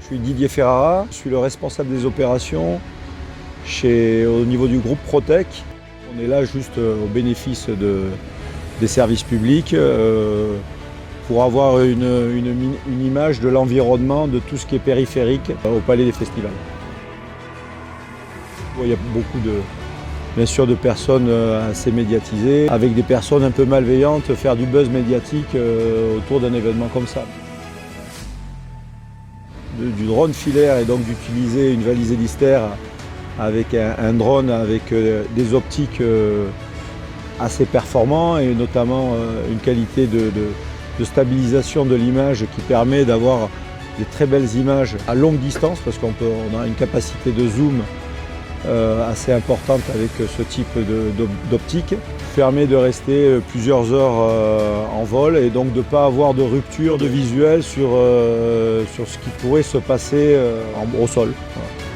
Je suis Didier Ferrara, je suis le responsable des opérations au niveau du groupe Protec. On est là juste au bénéfice des services publics pour avoir une image de l'environnement, de tout ce qui est périphérique au Palais des Festivals. Il y a beaucoup bien sûr de personnes assez médiatisées, avec des personnes un peu malveillantes, faire du buzz médiatique autour d'un événement comme ça. Du drone filaire et donc d'utiliser une valise hélice avec un drone avec des optiques assez performants et notamment une qualité de stabilisation de l'image qui permet d'avoir des très belles images à longue distance parce qu'on a une capacité de zoom assez importante avec ce type d'optique. Permet de rester plusieurs heures en vol et donc de ne pas avoir de rupture de visuel sur ce qui pourrait se passer au sol. Voilà.